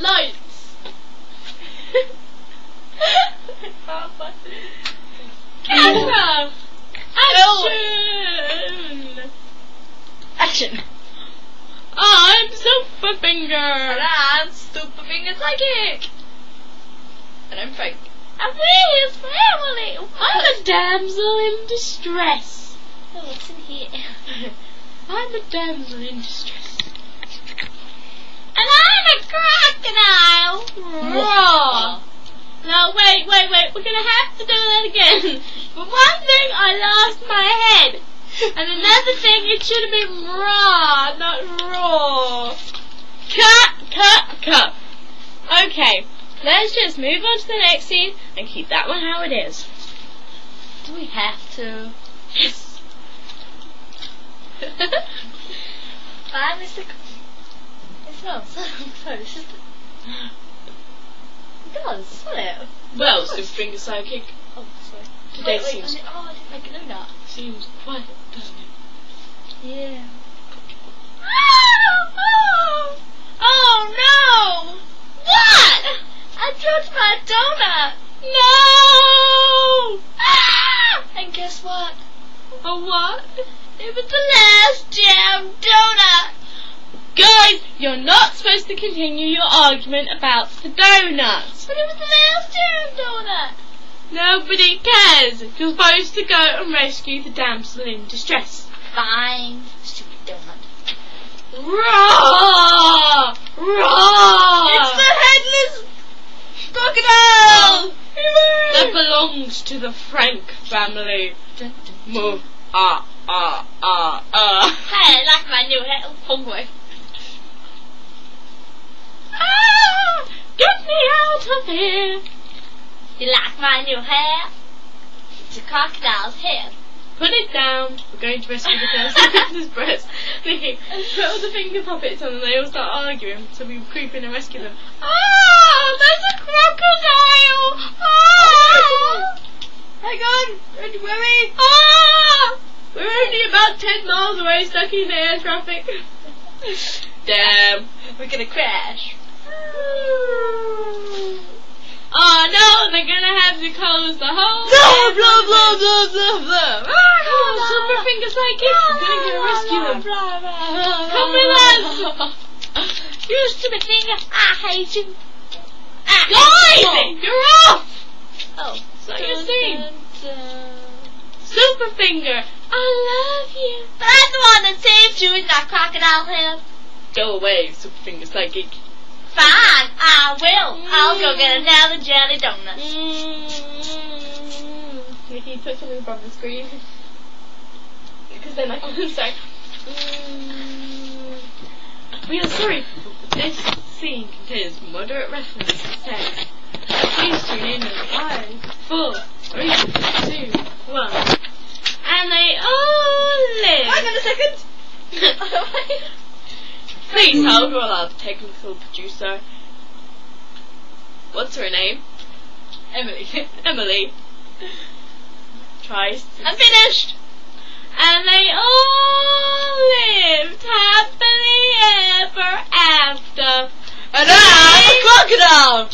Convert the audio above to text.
Lights. Camera. Action. Action. I'm Superfinger. And I'm Superfinger Psychic. And I'm Frank. And we're his family. I'm a damsel in distress. Oh, what's in here? I'm a damsel in distress. And I'm a crocodile. Raw. No, wait. We're gonna have to do that again. For one thing, I lost my head. And another thing, it should have been raw, not raw. Cut. Okay, let's just move on to the next scene and keep that one how it is. Do we have to? Yes. Bye, Mr. It smells so close. It does, doesn't it? Well, Superfinger Psychic, Oh, sorry. today Wait, seems oh, I didn't make a donut. quiet, doesn't it? Yeah. Oh no! What? I dropped my donut. No! And guess what? A what? It was the last jam donut. Guys, you're not supposed to continue your argument about the donuts. But it was the last jam donut. Nobody cares. You're supposed to go and rescue the damsel in distress. Fine. Stupid donut. Roar! Roar! It's the headless crocodile. That belongs to the Frank family. Moo. Ah. Hey, I like my new head. Oh boy. Get me out of here. You like my new hair? It's a crocodile's head. Put it down. We're going to rescue the person in his breast. Thinking, put all the finger puppets on and they all start arguing, so we creep in and rescue them. There's a crocodile! Hang on, don't worry. We're only about 10 miles away, stuck in air traffic. Damn. We're gonna crash. Oh no, they're gonna have to close the whole Blah. Superfinger Psychic, we're gonna go rescue them. Come with us! You stupid finger, I hate you. Guys! You're off! Oh. It's not your scene. Superfinger, I love you. But I'm the one that saved you in that crocodile head. Go away, Superfinger Psychic. Fine, I will. I'll go get another jelly donut. Nikki, put something above the screen. Because then I can say. We are sorry. This scene contains moderate reference to sex. Please tune in in 5, 4, 3, 2, 1. And they all live. Hang on a second. Please hold while our technical producer. What's her name? Emily. Tries to. I'm finished. And they all lived happily ever after. And I'm a crocodile.